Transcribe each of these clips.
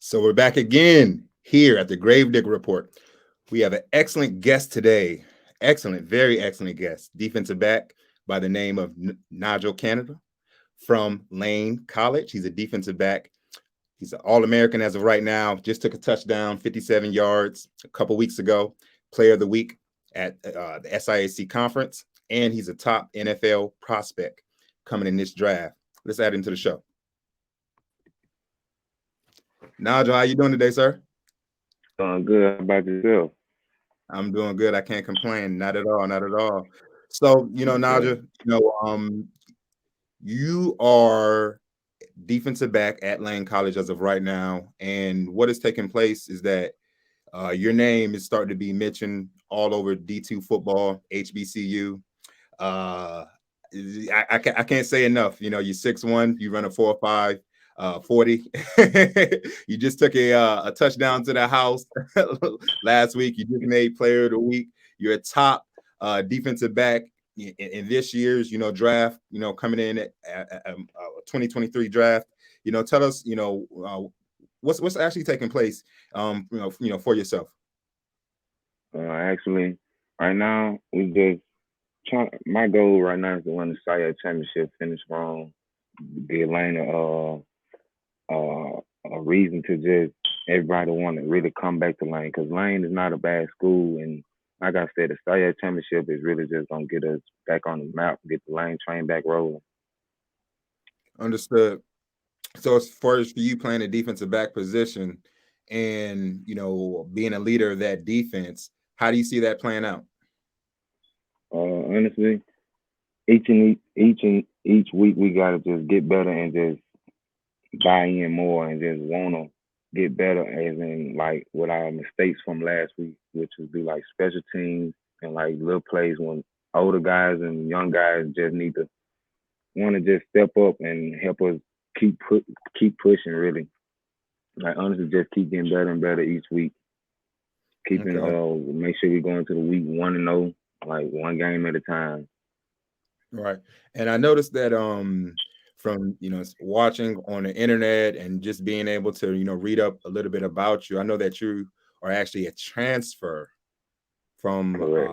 So we're back again here at the Gravedigger Report. We have an excellent guest today. Excellent, very excellent guest. Defensive back by the name of Nigel Canada from Lane College. He's a defensive back. He's an All-American as of right now. Just took a touchdown, 57 yards a couple weeks ago. Player of the week at the SIAC conference. And he's a top NFL prospect coming in this draft. Let's add him to the show. Nigel, how you doing today, sir? Doing good. How about yourself? I'm doing good. I can't complain. Not at all. Not at all. So, Okay. Nigel, you are defensive back at Lane College as of right now. And what is taking place is that your name is starting to be mentioned all over D2 football, HBCU. Uh, I can't say enough. You're 6'1", you run a 4.5, 40. You just took a touchdown to the house last week. You just made player of the week. You're a top defensive back in this year's draft. Coming in at 2023 draft. Tell us what's actually taking place. For yourself. Actually, right now we just trying. My goal right now is to win the SIAC championship, finish strong, give Lane a reason to just everybody want to really come back to Lane because Lane is not a bad school, and like I said, the SIAC championship is really just gonna get us back on the map, get the Lane train back rolling. Understood. So as far as for you playing a defensive back position and being a leader of that defense, how do you see that playing out? Honestly, each week we gotta just get better and just buy in more and just wanna get better as in like with our mistakes from last week, which would be like special teams and like little plays when older guys and young guys just need to wanna just step up and help us keep pushing really. Like honestly just keep getting better and better each week. Keeping Okay. make sure we go into the week 1-0, like one game at a time. Right. And I noticed that from watching on the internet and just being able to read up a little bit about you, I know that you are actually a transfer from Correct.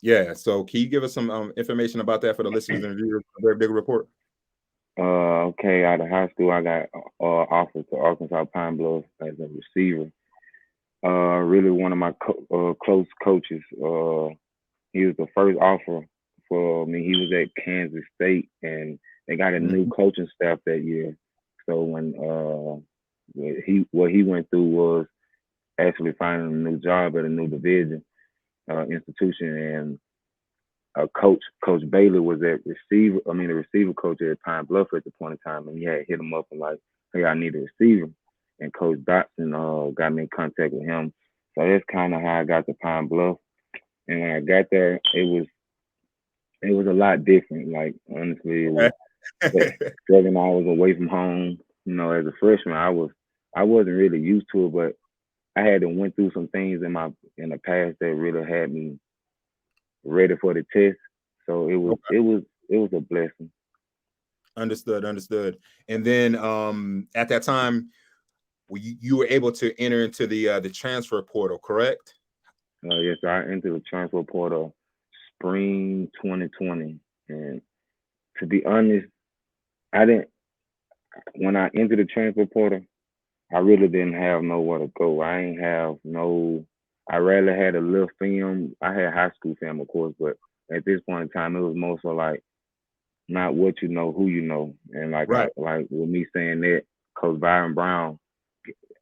yeah. So can you give us some information about that for the listeners and viewers of Very Big Report? Okay, out of high school, I got offered to Arkansas Pine Bluff as a receiver. Really one of my close coaches. He was the first offer for me. He was at Kansas State, and they got a new Mhm. coaching staff that year. So when what he went through was actually finding a new job at a new division institution, and Coach Bailey was at receiver. I mean, the receiver coach at Pine Bluff at the point in time, and he had hit him up and like, "Hey, I need a receiver." And Coach Dotson got me in contact with him. So that's kind of how I got to Pine Bluff. And when I got there, it was a lot different. Like honestly, it was se- Okay. 7 hours away from home. As a freshman, I wasn't really used to it, but I had to went through some things in the past that really had me ready for the test. So it was Okay. it was it was a blessing. Understood. Understood. And then at that time, you were able to enter into the transfer portal, correct? Yes, I entered the transfer portal spring 2020, and to be honest, I didn't. When I entered the transfer portal, I really didn't have nowhere to go. I ain't have no. I rarely had a little film. I had high school film, of course, but at this point in time, it was more so like not what you know, who you know, and Right. like with me saying that, Coach Byron Brown,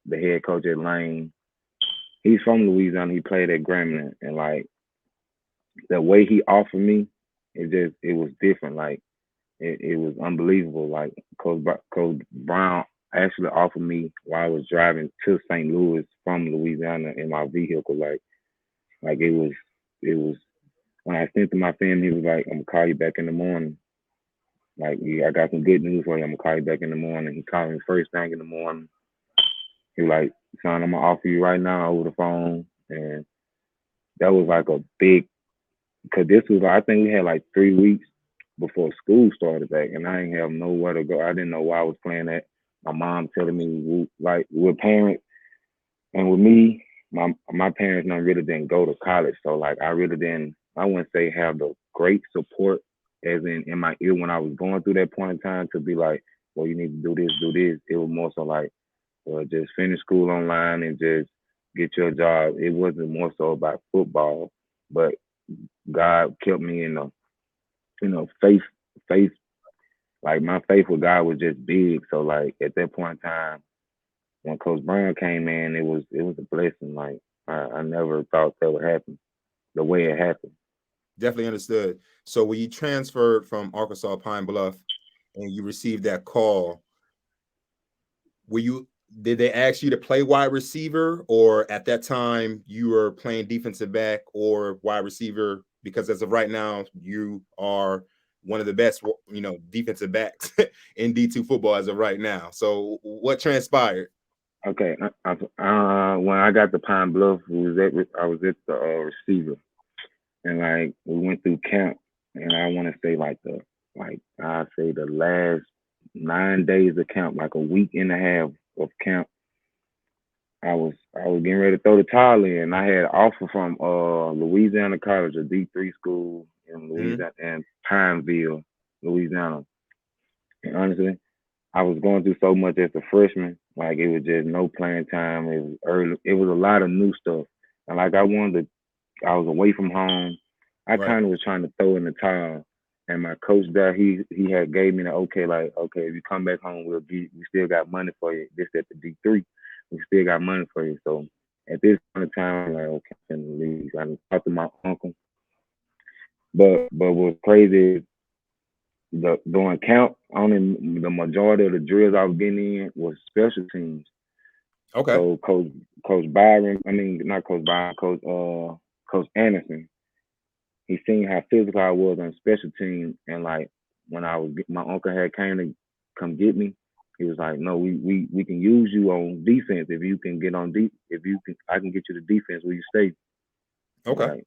the head coach at Lane, he's from Louisiana. He played at Grambling, and like the way he offered me, it was different. Like it was unbelievable. Like Coach Brown actually offered me while I was driving to St. Louis from Louisiana in my vehicle. Like it was when I sent to my family, he was like, "I'm gonna call you back in the morning. Like yeah, I got some good news for you. I'm gonna call you back in the morning." He called me first thing in the morning. He was like, "Son, I'm gonna offer you right now over the phone," and that was like a big because this was I think we had like 3 weeks before school started back, and I didn't have nowhere to go. I didn't know where I was playing at. My mom telling me like with parents and with me, my parents not really didn't go to college, so like I really didn't. I wouldn't say have the great support as in my ear when I was going through that point in time to be like, well, you need to do this, do this. It was more so like, well, just finish school online and just get your job. It wasn't more so about football, but God kept me in the, faith. Like my faith with God was just big. So like at that point in time, when Coach Brown came in, it was a blessing. Like I never thought that would happen the way it happened. Definitely understood. So when you transferred from Arkansas Pine Bluff and you received that call, were you did they ask you to play wide receiver, or at that time you were playing defensive back or wide receiver? Because as of right now, you are one of the best, defensive backs in D2 football as of right now. So what transpired? Okay, when I got to Pine Bluff, I was at the receiver, and like we went through camp, and I want to say I say the last 9 days of camp, like a week and a half of camp, I was getting ready to throw the towel in. I had an offer from Louisiana College, a D3 school in Mhm. Louisiana and Pineville, Louisiana. And honestly, I was going through so much as a freshman. Like it was just no playing time. It was early. It was a lot of new stuff. And like I was away from home. I Right. kind of was trying to throw in the towel. And my coach there, he had gave me the okay, like, okay, if you come back home, we still got money for you. This at the D3. We still got money for you. So at this point in time, I'm like, okay, I'm finna leave. I talked to my uncle. But what's crazy is the during camp, only the majority of the drills I was getting in was special teams. Okay. So Coach Byron, I mean not Coach Byron, Coach Anderson, he seen how physical I was on special teams, and like when my uncle had came to come get me, he was like, no, we can use you on defense if you can get on deep, if you can, I can get you the defense where you stay. I'm Okay. like,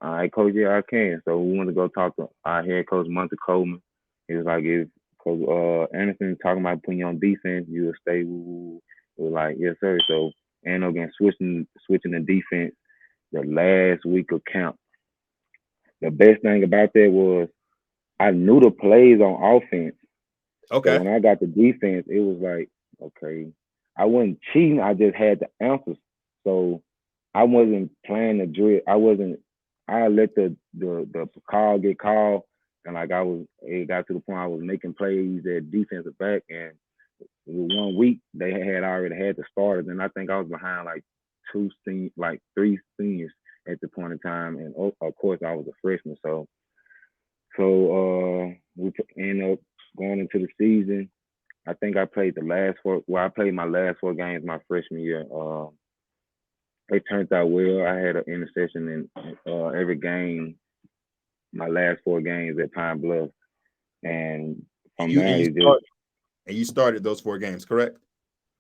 all right, coach, yeah, I can. So we went to go talk to our head coach, Monty Coleman. He was like, if Coach Anderson talking about putting you on defense, you will stay. Woo. We were like, yes, sir. So and again, switching the defense the last week of camp. The best thing about that was I knew the plays on offense. So Okay. when I got the defense, it was like, okay, I wasn't cheating. I just had the answers. So I wasn't playing the drill. I wasn't. I let the call get called, and like it got to the point I was making plays at defensive back, and with 1 week they had already had the starters, and I think I was behind like three seniors at the point in time, and of course I was a freshman. So we ended up going into the season. I think I played the last four. Well, I played my last 4 games my freshman year. It turned out well. I had an interception in every game. My last 4 games at Pine Bluff, and And from you and there you it just start and you started those 4 games, correct?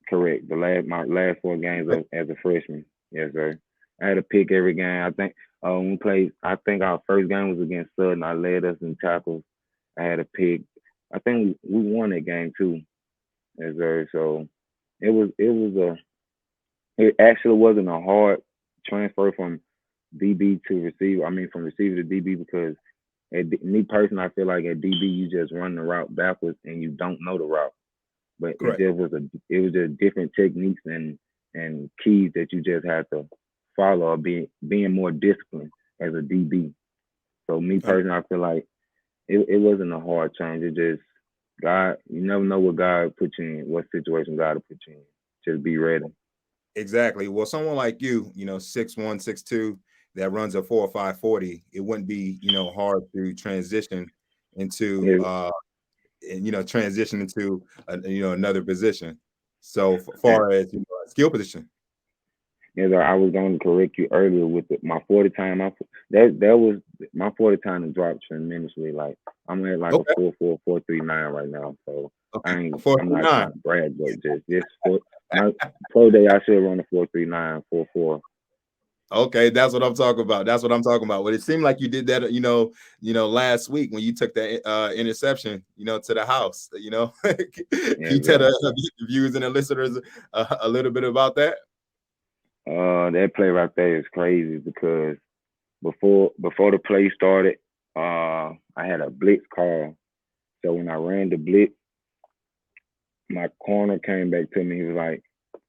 correct. My last 4 games as a freshman. Yes, sir. I had to pick every game. I think when we played. I think our first game was against Southern. I led us in tackles. I had a pick. I think we won that game too. Yes, sir. So it was it actually wasn't a hard transfer from DB to receiver. I mean, from receiver to DB because me personally, I feel like at DB you just run the route backwards and you don't know the route. But Correct. it was just different techniques and keys that you just had to follow or being more disciplined as a DB. So me Um, personally, I feel like it wasn't a hard change. It just God, you never know what God put you in, what situation God will put you in. Just be ready. exactly. Well, someone like you, 6'1", 6'2", that runs a 4.5 40, it wouldn't be, hard to transition into Yeah, transition into another position. So and, far as skill position. and I was going to correct you earlier with my 40 time. That was my 40 time has dropped tremendously. Like I'm at like a Okay. 4.4439 right now. So Okay. I'm not 4.39. trying to brag, but just for my pro day I should run a 4.39 4.4. Okay, that's what I'm talking about. That's what I'm talking about. But it seemed like you did that, last week when you took that interception, to the house. Can Yes, you tell sir. the viewers and the listeners a little bit about that? That play right there is crazy because before the play started, I had a blitz call. So when I ran the blitz, my corner came back to me. He was like,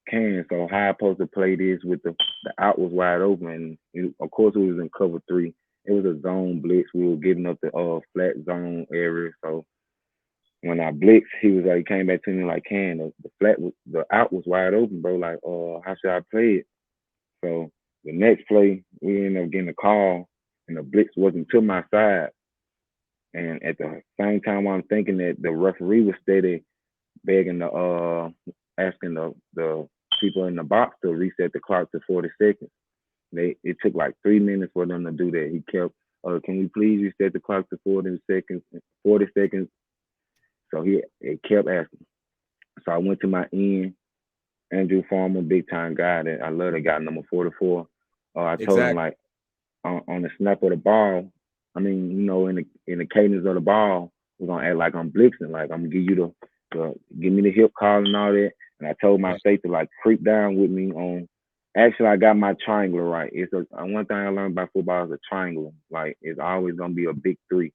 "Can so how I supposed to play this with the out was wide open? And of course, it was in cover three. It was a zone blitz. We were getting up the flat zone area. So when I blitzed, he came back to me like, "Can the out was wide open, bro? Like, how should I play it?" So the next play, we ended up getting a call, and the blitz wasn't to my side. And at the same time, I'm thinking that the referee was steady begging asking the people in the box to reset the clock to 40 seconds. It took like 3 minutes for them to do that. He kept, can we please reset the clock to 40 seconds? 40 seconds. So it kept asking. So I went to my end, Andrew Farmer, big time guy that I love. The guy number 44. I told him Exactly. like on the snap of the ball. I mean, in the cadence of the ball, we're gonna act like I'm blitzing, like I'm gonna give you the give me the hip call and all that. And I told my Right. state to like creep down with me on. Actually, I got my triangle right. It's one thing I learned about football is a triangle. Like it's always gonna be a big three.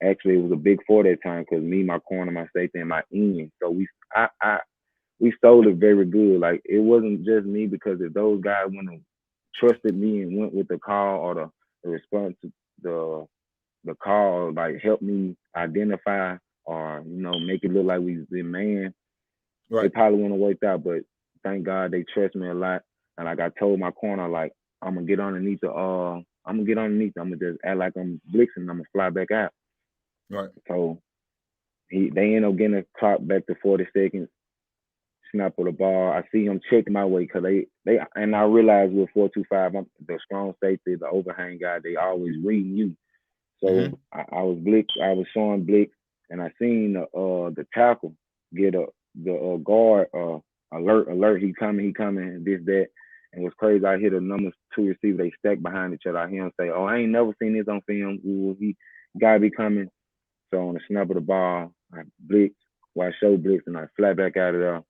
Actually, it was a big four that time because me, my corner, my safety, and my end. So we sold it very good. Like it wasn't just me because if those guys wouldn't have trusted me and went with the call or the response to the the call, like help me identify or make it look like we've been man, Right. it probably wouldn't have worked out. But thank God they trust me a lot. And like I told my corner, like I'm gonna get underneath. I'm gonna just act like I'm blitzing. I'm gonna fly back out. Right. So they end up getting the clock back to 40 seconds. Snap of the ball. I see him check my way because they and I realize with 4-2-5, I'm the strong safety, the overhang guy. They always reading you. So Hmm. I was blick. I was showing blick, and I seen the tackle get the guard alert. He coming. This that. And what's crazy, I hit a number two receiver. They stacked behind each other. I hear him say, "Oh, I ain't never seen this on film. Ooh, he gotta be coming." So on the snap of the ball, I blitz. Well, I show blitz and I flat back out of there.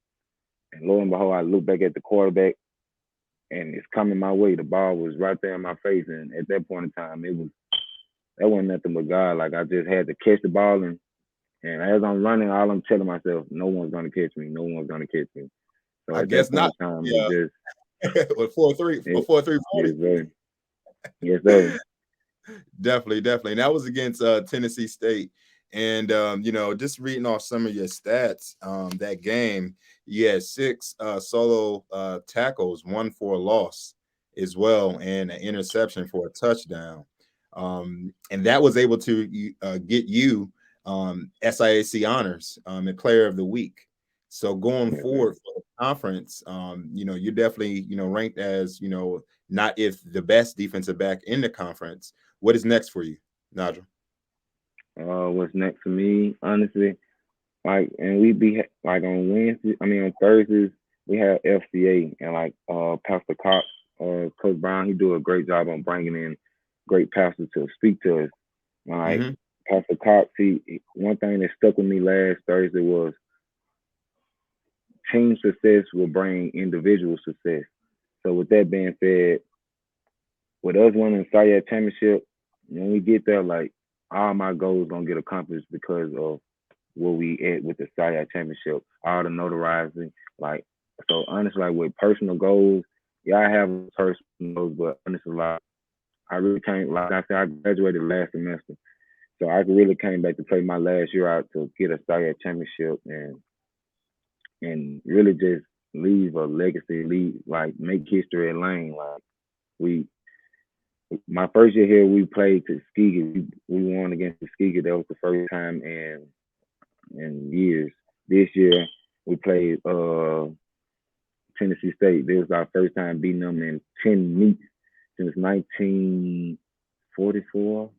And lo and behold, I look back at the quarterback and it's coming my way. The ball was right there in my face. And at that point in time, that wasn't nothing but God. Like I just had to catch the ball and as I'm running, all I'm telling myself, no one's gonna catch me. No one's gonna catch me. So I at that guess point not. in time, Yeah. With 4-3, it 4-3 yes 40. sir. Yes sir. Definitely, definitely. And that was against Tennessee State. And just reading off some of your stats, that game, you had six solo tackles, one for a loss as well, and an interception for a touchdown. And that was able to get you SIAC honors and player of the week. So going Yes sir. forward for the conference, you're definitely, ranked as, not if the best defensive back in the conference. What is next for you, Nigel? What's next for me, honestly? Like, and we be like on Wednesday. I mean on Thursdays we have FCA and like Pastor Cox, Coach Brown. He do a great job on bringing in great pastors to speak to us. Like Hmm. Pastor Cox, one thing that stuck with me last Thursday was team success will bring individual success. So with that being said, with us winning the SIAC championship, when we get there, like all my goals gonna get accomplished because of where we at with the SIAC championship, all the notarizing, like so honestly, like with personal goals, yeah, I have personal goals, but honestly, like I really can't. Like I said, I graduated last semester, so I really came back to play my last year out to get a SIAC championship and really just leave a legacy, leave like make history at Lane. Like we, my first year here, we played Tuskegee. We won against Tuskegee. That was the first time in years. This year we played Tennessee State. This was our first time beating them in 10 meets since 1944.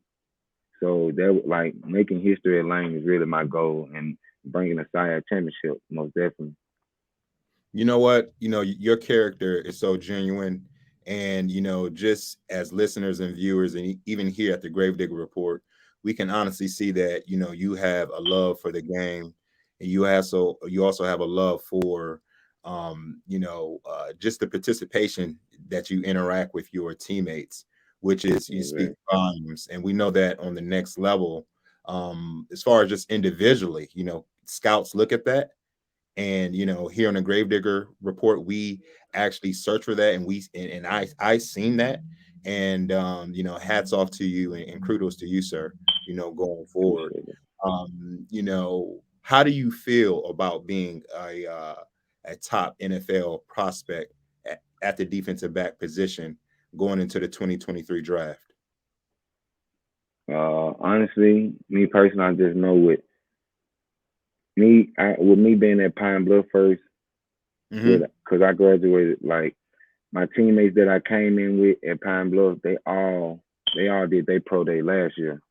So that like making history at Lane is really my goal and bringing a SIAC championship most definitely. You know what? Your character is so genuine, And, just as listeners and viewers, and even here at the Gravedigger Report, we can honestly see that, you have a love for the game, and you also have a love for, just the participation that you interact with your teammates, which is you speak Exactly. volumes. And we know that on the next level, as far as just individually, scouts look at that. And here on the Gravedigger Report, we actually search for that, and I seen that. And hats off to you, and kudos to you, sir, going forward. Appreciate it. How do you feel about being a top NFL prospect at the defensive back position going into the 2023 draft? Honestly, me personally, I just know with me being at Pine Bluff first, Hmm. because I graduated, like my teammates that I came in with at Pine Bluff, they all did their pro day last year,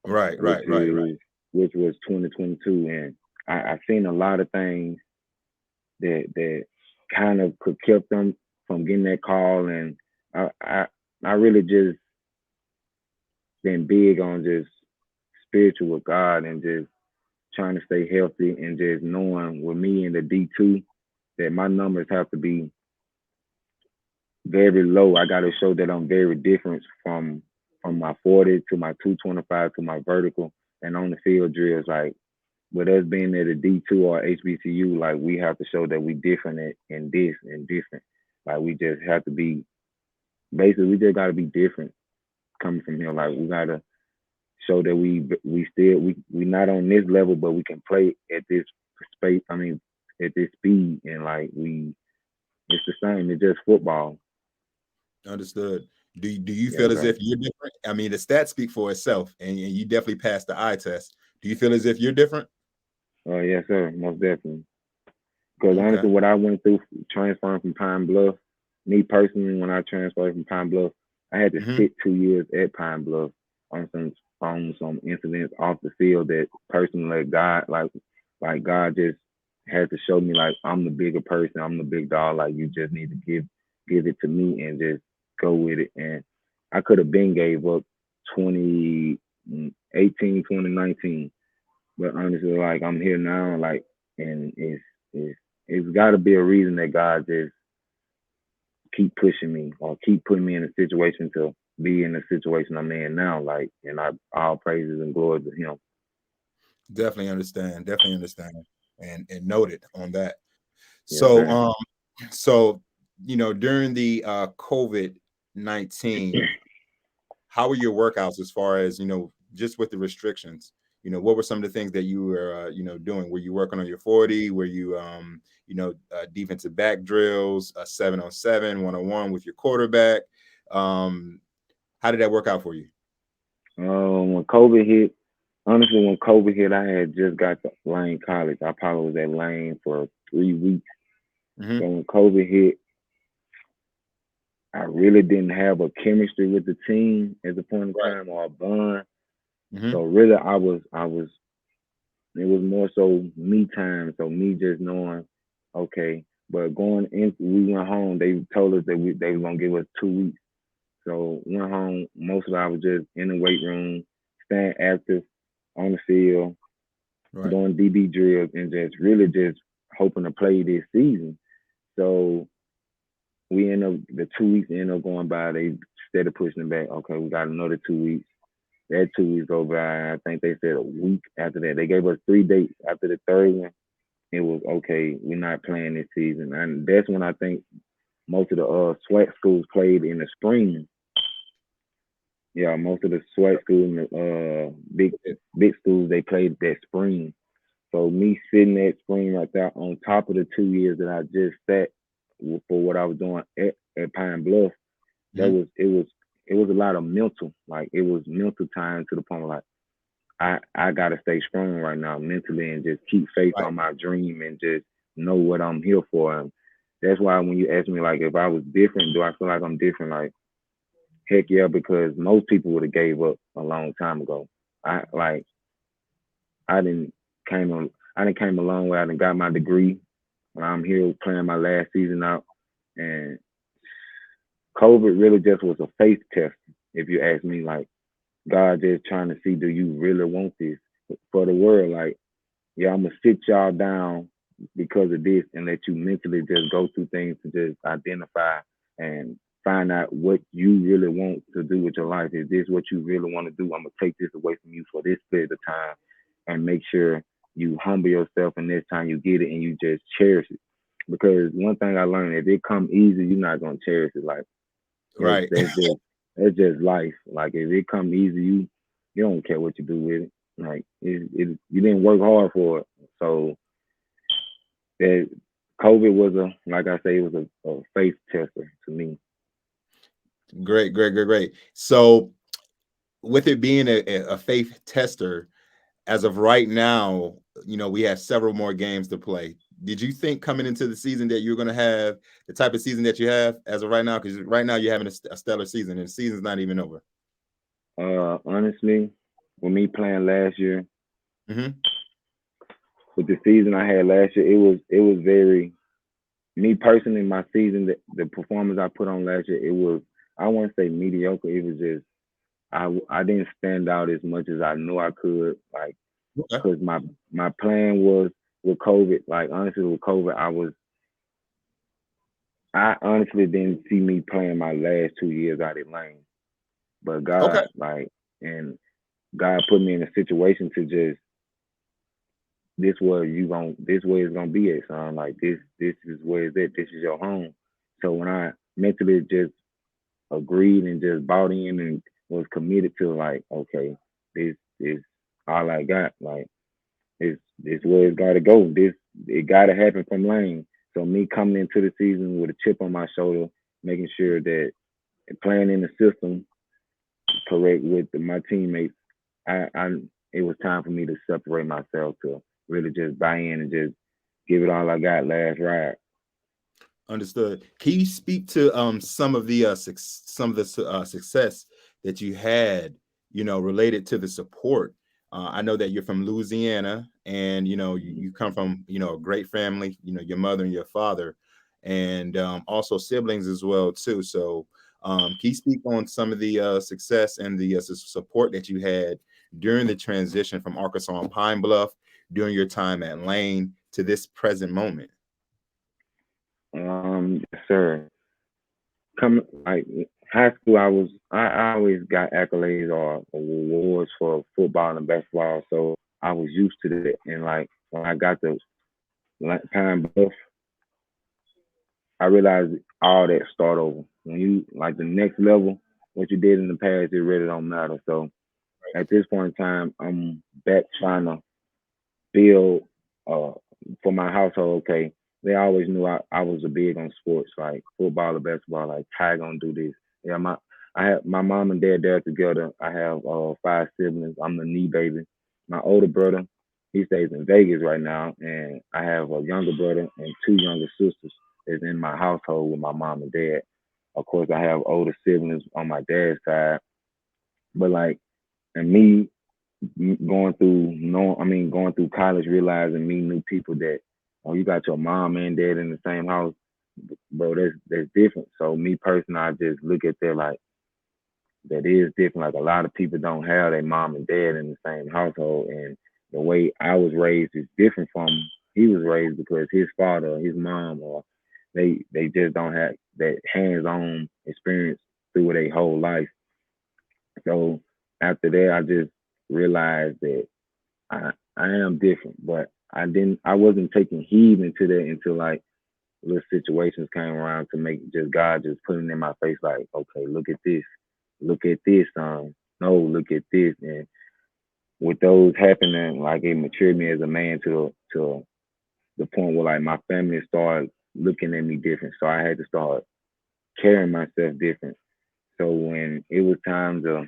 Right, which right, right, right. is which was 2022, and I seen a lot of things that kind of could kept them from getting that call, and I I, I really just been big on just spiritual with God and just trying to stay healthy and just knowing with me in the D2 that my numbers have to be very low. I got to show that I'm very different from my 40 to my 225 to my vertical and on the field drills. Like with us being at a D2 or HBCU, like we have to show that we different in this and different. Like we just have to be basically we just got to be different coming from here. Like we got to show that we not on this level, but we can play at this space. I mean, at this speed, and like it's the same. It's just football. Understood. Do you Yes, feel as sir. if you're different? I mean, the stats speak for itself, and you definitely passed the eye test. Do you feel as if you're different? Yes, sir. Most definitely. Because Okay. honestly, what I went through transferring from Pine Bluff, me personally, when I transferred from Pine Bluff, I had to Hmm. sit 2 years at Pine Bluff on some incidents off the field that personally like God like God just had to show me like I'm the bigger person, I'm the big dog. Like you just need to give it to me and just go with it. And I could have been gave up 2018, 2019. But honestly, like I'm here now, like, and it's got to be a reason that God just keep pushing me or keep putting me in a situation to be in the situation I'm in now. Like, and all praises and glory to Him. Definitely understand. Definitely understand. And noted on that. Yes, So, sir. so during the COVID-19, how were your workouts as far as just with the restrictions? What were some of the things that you were doing? Were you working on your 40? Were you defensive back drills, 7-on-7, 1-on-1 with your quarterback? um how did that work out for you? When COVID hit, honestly, when COVID hit, I had just got to Lane College. I probably was at Lane for 3 weeks. Hmm. So when COVID hit, I really didn't have a chemistry with the team at the point in Right. time or a bond. Hmm. So really, I was it was more so me time. So me just knowing, okay. But going in, we went home. They told us that they were gonna give us 2 weeks. So went home. Most of it I was just in the weight room, staying active on the field, Right. doing DB drills, and just really just hoping to play this season. So we end up the 2 weeks end up going by. They instead of pushing it back, okay, we got another 2 weeks. That 2 weeks go by. I think they said a week after that. They gave us 3 dates. After the third one, it was okay. We're not playing this season, and that's when I think most of the SWAC schools played in the spring. Yeah, most of the SWAC schools and the big schools they played that spring. So me sitting that spring right there on top of the 2 years that I just sat for what I was doing at Pine Bluff, that Hmm. was a lot of mental. Like it was mental time to the point where like I gotta stay strong right now mentally and just keep faith Right. on my dream and just know what I'm here for. And that's why when you ask me like if I was different, do I feel like I'm different? Like heck yeah, because most people would have gave up a long time ago. I like I didn't I didn't came a long way. I didn't got my degree. I'm here playing my last season out, and COVID really just was a faith test, if you ask me. Like God just trying to see, do you really want this for the world? Like, yeah, I'm gonna sit y'all down because of this and let you mentally just go through things to just identify and find out what you really want to do with your life. Is this what you really want to do? I'm gonna take this away from you for this period of time and make sure you humble yourself, and this time you get it and you just cherish it. Because one thing I learned, if it come easy, you're not gonna cherish it. Like that's Right. that's just that's just life. Like if it come easy, you don't care what you do with it. Like you didn't work hard for it. So that COVID was like I say, it was a faith tester to me. Great, great, great, great. So, with it being a faith tester, as of right now, we have several more games to play. Did you think coming into the season that you're going to have the type of season that you have as of right now? Because right now you're having a stellar season, and the season's not even over. Honestly, with me playing last year, Hmm. with the season I had last year, it was very me personally. My season, the performance I put on last year, it was, I wouldn't say mediocre. It was just I didn't stand out as much as I knew I could. Like Okay. because my plan was with COVID. Like honestly, with COVID, I honestly didn't see me playing my last 2 years out in Lane. But Okay. God, like, and God put me in a situation to just this way it's gonna be at, son. Like this is where it's at. This is your home. So when I mentally just agreed and just bought in and was committed to, like, okay, this is all I got. Like this where it's gotta go. This it gotta happen from Lane. So me coming into the season with a chip on my shoulder, making sure that playing in the system correct with my teammates, I it was time for me to separate myself to really just buy in and just give it all I got last ride. Understood. Can you speak to some of the success that you had, related to the support? I know that you're from Louisiana, and you come from a great family. Your mother and your father, and also siblings as well too. So, can you speak on some of the success and the support that you had during the transition from Arkansas and Pine Bluff during your time at Lane to this present moment? Yes, sir. Come like high school, I always got accolades or awards for football and basketball, so I was used to that. And like when I got to Pine Bluff, I realized all that start over. When you like the next level, what you did in the past, it really don't matter. So at this point in time, I'm back trying to build uh for my household. Okay, they always knew I was a big on sports, like football or basketball. Like Ty gonna do this. Yeah, I have my mom and dad there together. I have five siblings. I'm the knee baby. My older brother, he stays in Vegas right now, and I have a younger brother and two younger sisters is in my household with my mom and dad. Of course, I have older siblings on my dad's side, but like and me going through no, I mean going through college, realizing meeting new people that you got your mom and dad in the same house, bro. That's different. So me personally, I just look at that like that is different. Like a lot of people don't have their mom and dad in the same household, and the way I was raised is different from he was raised because his father, or his mom, or they just don't have that hands-on experience through their whole life. So after that, I just realized that I am different, but I wasn't taking heed into that until like little situations came around to make just God just putting in my face like, okay, look at this, no, look at this, and with those happening, like it matured me as a man to the point where like my family started looking at me different, so I had to start carrying myself different. So when it was time to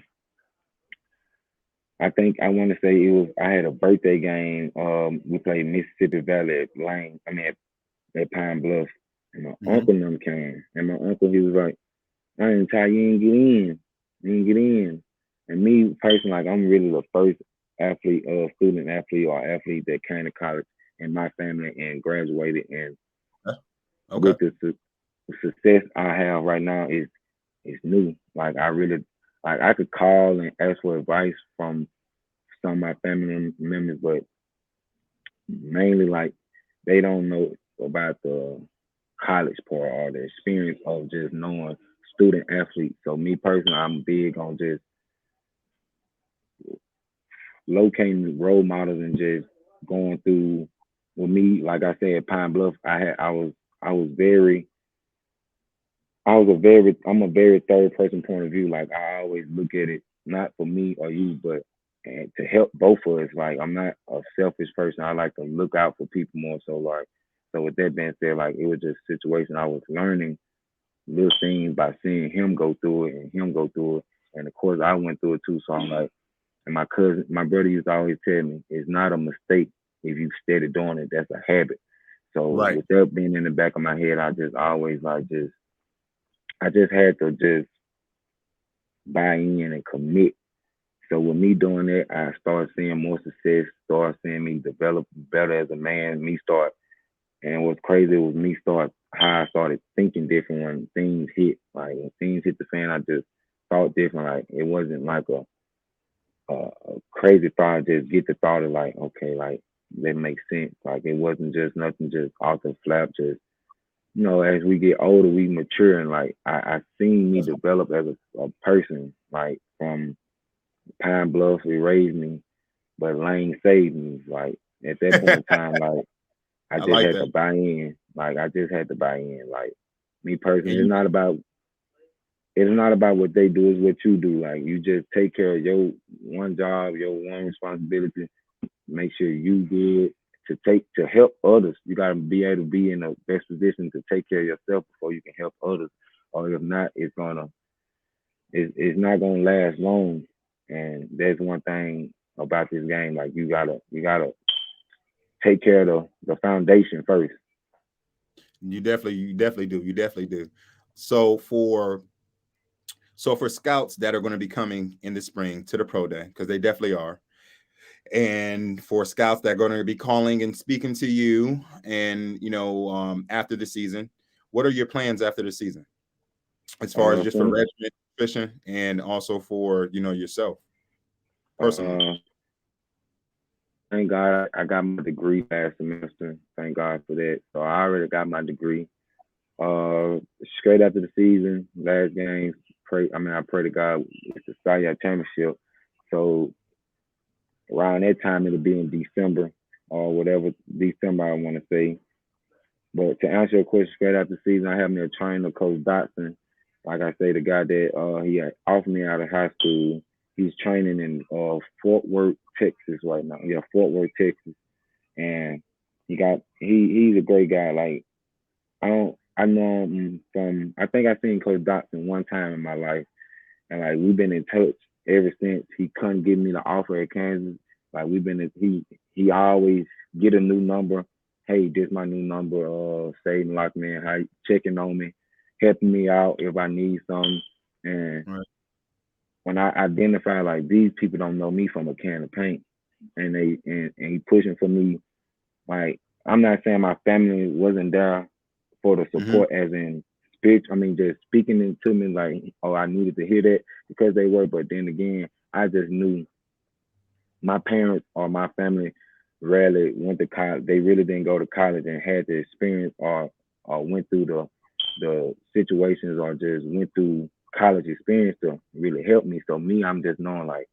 I think I want to say it was I had a birthday game. We played Mississippi Valley at Lane. I mean at Pine Bluff, and my Hmm. uncle and them came, and my uncle he was like, "I ain't tell you ain't get in, you ain't get in." And me personally, like I'm really the first athlete, student athlete or athlete that came to college in my family and graduated. And Okay. with the success I have right now is knew. Like I really, like I could call and ask for advice from some of my family members, but mainly like they don't know about the college part or the experience of just knowing student athletes. So me personally, I'm big on just locating role models and just going through with me. Like I said, Pine Bluff, I was very I'm a very third person point of view. Like I always look at it not for me or you, but and to help both of us. Like I'm not a selfish person. I like to look out for people more. So like, so with that being said, like it was just a situation I was learning little things by seeing him go through it and him go through it, and of course I went through it too. So I'm like, and my brother used to always tell me, it's not a mistake if you steady doing it. That's a habit. So Right. with that being in the back of my head, I just always like just I just had to just buy in and commit. So with me doing that, I started seeing more success, started seeing me develop better as a man, me start and what's crazy was me start how I started thinking different when things hit. Like when things hit the fan, I just thought different. Like it wasn't like a crazy thought. I just get the thought of like, okay, like that makes sense. Like it wasn't just nothing just off the flap, just as we get older, we mature, and like I seen me That's develop as a person, like from Pine Bluff, it raised me, but Lane saved me. Like at that point in time, like I I just like had to that. buy in. Like I just had to buy in. Like me And personally, you it's not about what they do, it's what you do. Like you just take care of your one job, your one responsibility, make sure you good to help others. You gotta be able to be in the best position to take care of yourself before you can help others. Or if not, it's not gonna last long. And there's one thing about this game, like you gotta take care of the foundation first. you definitely do. You definitely do. So for scouts that are going to be coming in the spring to the pro day, because they definitely are, and for scouts that are going to be calling and speaking to you, and after the season, what are your plans after the season, as far as just for From regiment fishing and also for yourself personally? uh thank God I got my degree last semester. Thank God for that. So I already got my degree. Uh, Straight after the season, last game, I pray to God it's the SIAC championship. So around that time it'll be in December or whatever December I want to say. But to answer your question, straight after the season, I have me a trainer, Coach Dotson. Like I say, the guy that he had offered me out of high school. He's training in Fort Worth, Texas right now. Yeah, Fort Worth, Texas, and he's a great guy. Like I know him from I think I seen Coach Dotson one time in my life, and like we've been in touch ever since. He couldn't give me the offer at Kansas. Like he always get a new number. Hey, this my new number. Save and lock me in. How checking on me, helping me out if I need something. And Right. when I identify like these people don't know me from a can of paint, and and he pushing for me. Like I'm not saying my family wasn't there for the Hmm. support, as in speech. I mean, just speaking into me like, oh, I needed to hear that because they were. But then again, I just knew my parents or my family rarely went to college. They really didn't go to college and had the experience or went through the situations or just went through college experience to really help me. So me, I'm just knowing like,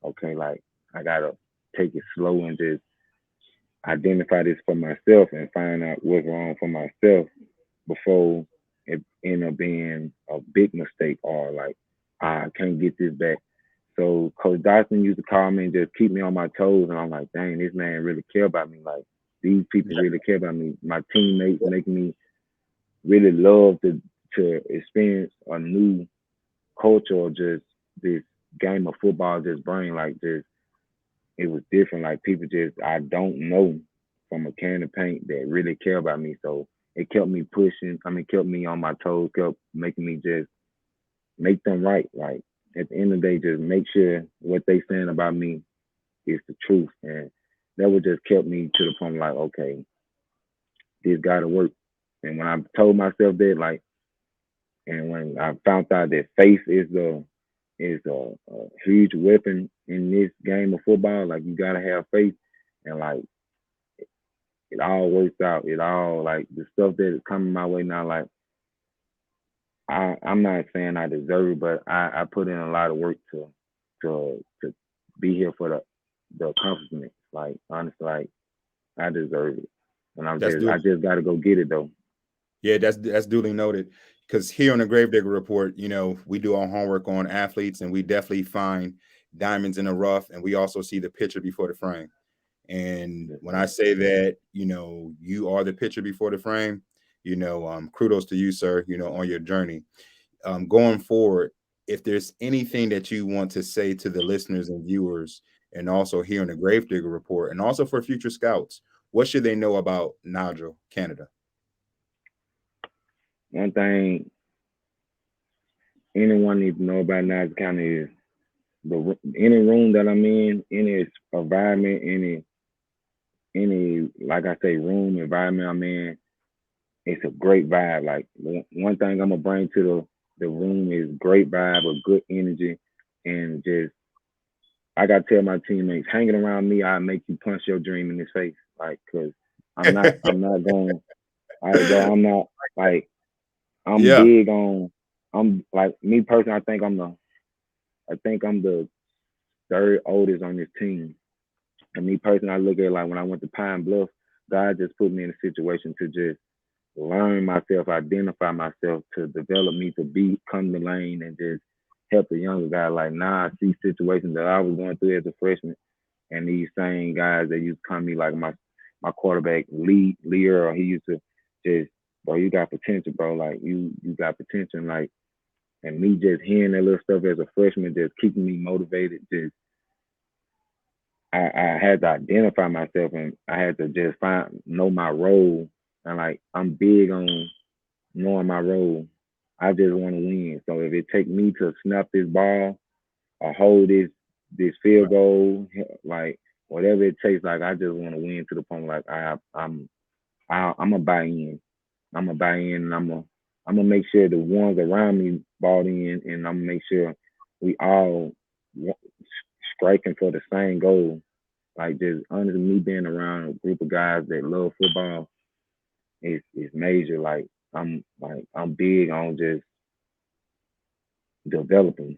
okay, like I gotta take it slow and just identify this for myself and find out what's wrong for myself before it end up being a big mistake or like I can't get this back. So Coach Dawson used to call me and just keep me on my toes, and I'm like, dang, this man really care about me. Like these people Yeah. really care about me. My teammates make me really love to experience a new culture or just this game of football just bring like just it was different. Like people just I don't know from a can of paint that really care about me. So it kept me pushing. I mean, kept me on my toes. Kept making me just make them right. Like at the end of the day, just make sure what they saying about me is the truth. And that would just kept me to the point like, okay, this got to work. And when I told myself that, like, And when I found out that faith is a huge weapon in this game of football, like you gotta have faith, and like it all works out. It all like the stuff that is coming my way now. Like I'm not saying I deserve it, but I put in a lot of work to be here for the accomplishments. Like honestly, like I deserve it, and That's I duly, just got to go get it though. yeah, that's duly noted. Because here on the Gravedigger Report, we do our homework on athletes, and we definitely find diamonds in the rough, and we also see the picture before the frame. And Yes, when I sir. say that, you are the picture before the frame, kudos to you, sir, on your journey. Going forward, if there's anything that you want to say to the listeners and viewers, and also here on the Gravedigger Report, and also for future scouts, what should they know about Nigel, Canada? One thing anyone needs to know about Nazi County is any room that I'm in, any environment, any like I say room environment I'm in, it's a great vibe. Like one thing I'm gonna bring to the room is great vibe, a good energy, and just I gotta tell my teammates, hanging around me, I make you punch your dream in the face. Like, cause I'm not going. I bro, I'm not like I'm Yeah. big on. I'm like me personally. I think I'm the third oldest on this team. And me personally, I look at it like when I went to Pine Bluff, God just put me in a situation to just learn myself, identify myself, to develop me to become the lane and just help the younger guy. Like now, I see situations that I was going through as a freshman, and these same guys that used to come to me like my quarterback Lee Earl, he used to just, bro, you got potential, bro. Like you got potential, like, and me just hearing that little stuff as a freshman, just keeping me motivated. Just I had to identify myself, and I had to just know my role. And like I'm big on knowing my role. I just want to win. So if it take me to snap this ball or hold this field Right. goal, like whatever it takes, like I just want to win to the point like I'm gonna buy in. I'm gonna buy in, and I'm gonna make sure the ones around me bought in, and I'm gonna make sure we all striking for the same goal. Like just honestly, me being around a group of guys that love football is major. I'm big on just developing,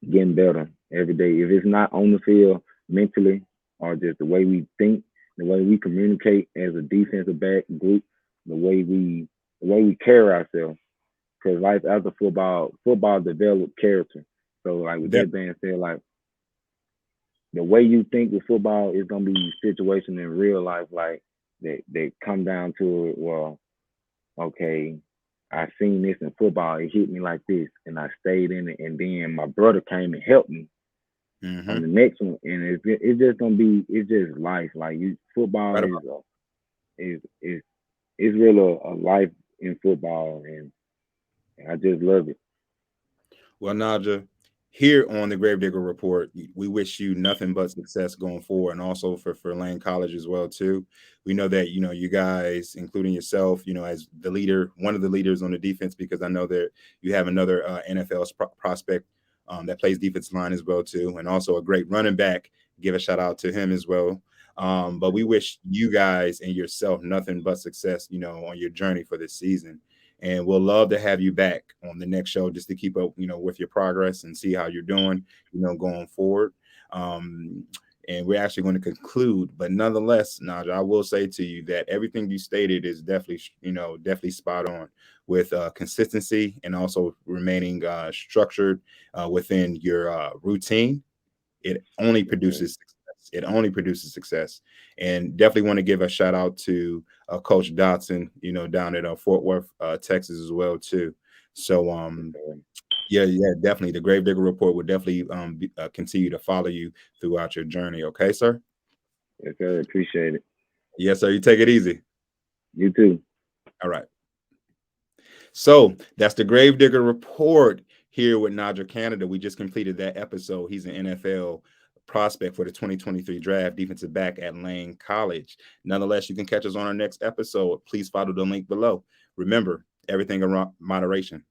getting better every day. If it's not on the field mentally or just the way we think, the way we communicate as a defensive back group, the way we the way we carry ourselves. Because life after football develop character. So like with Def- that being said, like the way you think with football is gonna be situation in real life, like that come down to it. Well, okay, I seen this in football. It hit me like this, and I stayed in it. And then my brother came and helped me on the mhm. next one, and it's just gonna be it's just life. Like you, football Right is about. is it's really a life in football, and I just love it. Well, Naja, here on the Gravedigger Report, we wish you nothing but success going forward, and also for Lane College as well too. We know that you guys, including yourself, as the leader, one of the leaders on the defense, because I know that you have another NFL prospect that plays defensive line as well too, and also a great running back. Give a shout out to him as well. But we wish you guys and yourself nothing but success, on your journey for this season, and we'll love to have you back on the next show just to keep up, with your progress and see how you're doing, going forward. Um, and we're actually going to conclude, but nonetheless, Naja, I will say to you that everything you stated is definitely, definitely spot on with consistency and also remaining structured within your routine. It only Yes, sir. produces success. It only produces success. And definitely want to give a shout out to Coach Dotson, down at Fort Worth, Texas as well too. So Yes, sir. yeah, yeah, definitely. The Gravedigger Report will definitely continue to follow you throughout your journey. Okay, sir. Yes, sir. Appreciate it. Yes, sir. You take it easy. You too. All right. So that's the Gravedigger Report here with Naja Canada. We just completed that episode. He's an NFL prospect for the 2023 draft, defensive back at Lane College. Nonetheless, you can catch us on our next episode. Please follow the link below. Remember, everything around moderation.